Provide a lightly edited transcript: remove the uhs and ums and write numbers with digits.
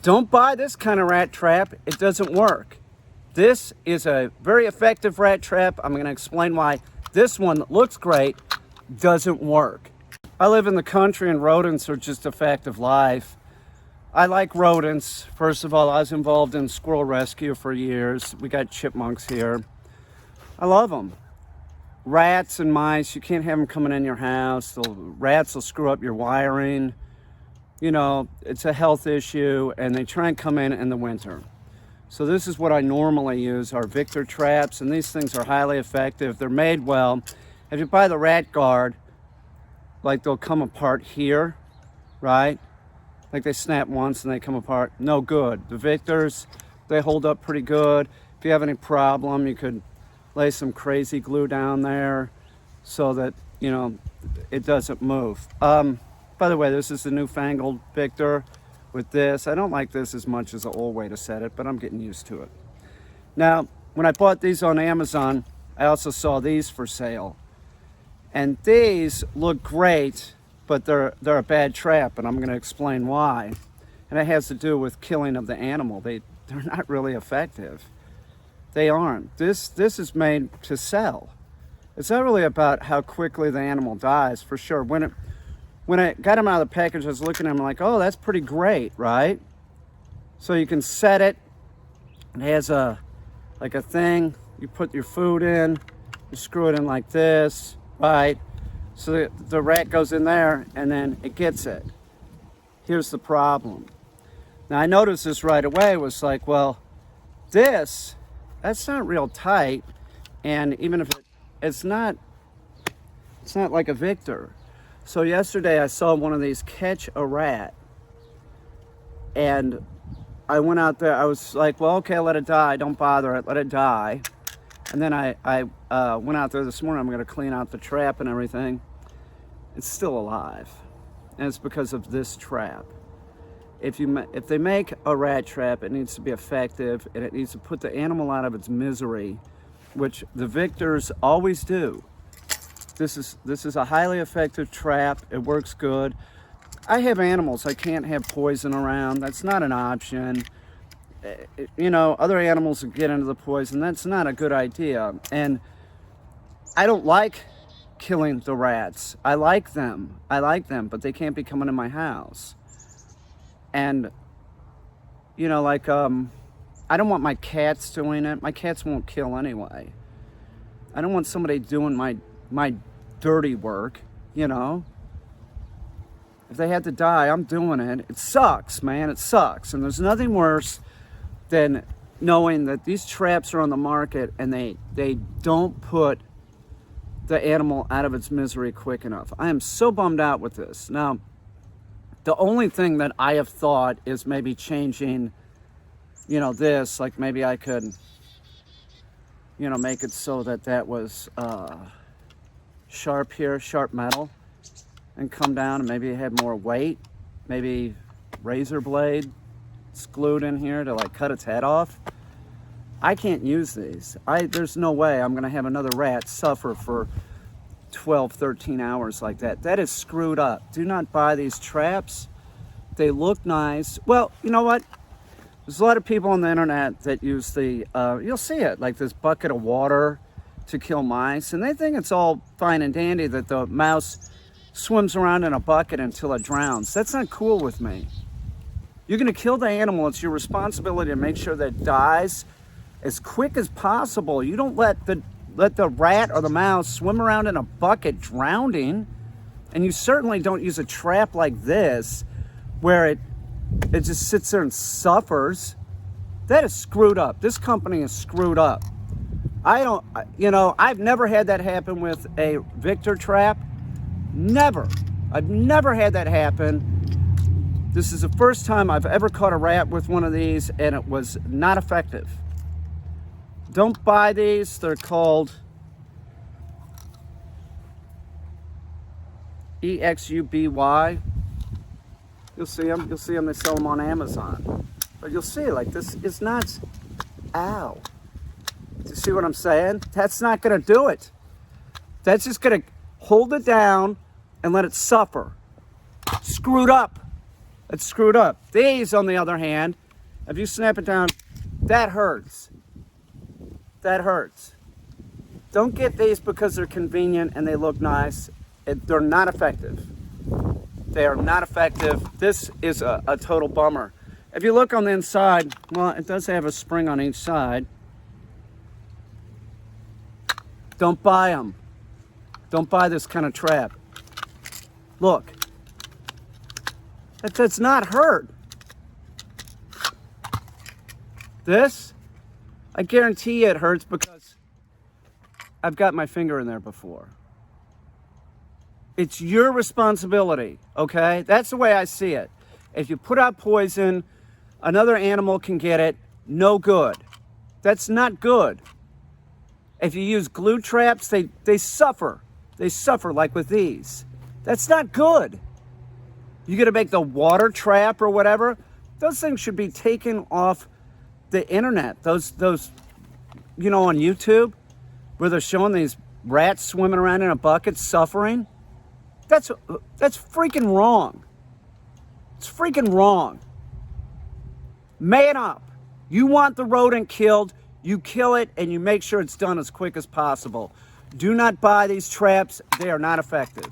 Don't buy this kind of rat trap. It doesn't work. This is a very effective rat trap. I'm going to explain why this one that looks great doesn't work. I live in the country and rodents are just a fact of life. I like rodents. First of all, I was involved in squirrel rescue for years. We got chipmunks here. I love them. Rats and mice, you can't have them coming in your house. Rats will screw up your wiring. You know, it's a health issue, and they try and come in the winter. So this is what I normally use, our Victor traps, and these things are highly effective. They're made well. If you buy the Rat Guard, like they'll come apart here, right? Like they snap once and they come apart. No good. The Victors, they hold up pretty good. If you have any problem, you could lay some crazy glue down there so that, you know, it doesn't move. By the way, this is the newfangled Victor with this. I don't like this as much as the old way to set it, but I'm getting used to it. Now, when I bought these on Amazon, I also saw these for sale. And these look great, but they're a bad trap, and I'm going to explain why. And it has to do with killing of the animal. They're not really effective. They aren't. This is made to sell. It's not really about how quickly the animal dies, for sure. When I got them out of the package, I was looking at them like, oh, that's pretty great, right? So you can set it. It has like a thing. You put your food in. You screw it in like this, right? So the rat goes in there, and then it gets it. Here's the problem. Now, I noticed this right away. It was like, well, that's not real tight. And even if it's not like a Victor. So yesterday I saw one of these catch a rat, and I went out there. I was like, well, okay, let it die. Don't bother it. Let it die. And then I went out there this morning. I'm going to clean out the trap and everything. It's still alive, and it's because of this trap. If they make a rat trap, it needs to be effective, and it needs to put the animal out of its misery, which the Victors always do. This is a highly effective trap. It works good. I have animals. I can't have poison around. That's not an option. You know, other animals will get into the poison. That's not a good idea. And I don't like killing the rats. I like them, but they can't be coming in my house. And, you know, like, I don't want my cats doing it. My cats won't kill anyway. I don't want somebody doing my dirty work, you know. If they had to die, I'm doing it. It sucks, man. It sucks. And there's nothing worse than knowing that these traps are on the market and they don't put the animal out of its misery quick enough. I am so bummed out with this. Now, the only thing that I have thought is maybe changing, you know, this, like maybe I could, you know, make it so that was sharp here, sharp metal, and come down, and maybe it had more weight. Maybe razor blade glued in here to like cut its head off. I can't use these. There's no way I'm gonna have another rat suffer for 12, 13 hours like that. That is screwed up. Do not buy these traps. They look nice. Well, you know what? There's a lot of people on the internet that use you'll see it, like this bucket of water to kill mice, and they think it's all fine and dandy that the mouse swims around in a bucket until it drowns. That's not cool with me. You're gonna kill the animal. It's your responsibility to make sure that it dies as quick as possible. You don't let the rat or the mouse swim around in a bucket drowning, and you certainly don't use a trap like this where it just sits there and suffers. That is screwed up. This company is screwed up. I've never had that happen with a Victor trap. Never. I've never had that happen. This is the first time I've ever caught a rat with one of these, and it was not effective. Don't buy these. They're called EXUBY. You'll see them. They sell them on Amazon. But you'll see, like, this is nuts. Ow. Do you see what I'm saying? That's not going to do it. That's just going to hold it down and let it suffer. Screwed up. It's screwed up. These, on the other hand, if you snap it down, that hurts. That hurts. Don't get these because they're convenient and they look nice. They're not effective. They are not effective. This is a total bummer. If you look on the inside, well, it does have a spring on each side. Don't buy them. Don't buy this kind of trap. Look. That does not hurt. This, I guarantee you it hurts because I've got my finger in there before. It's your responsibility, okay? That's the way I see it. If you put out poison, another animal can get it, no good. That's not good. If you use glue traps, they suffer. They suffer like with these. That's not good. You're gonna make the water trap or whatever. Those things should be taken off the internet. Those, you know, on YouTube, where they're showing these rats swimming around in a bucket suffering. That's freaking wrong. It's freaking wrong. Man up. You want the rodent killed, you kill it and you make sure it's done as quick as possible. Do not buy these traps. They are not effective.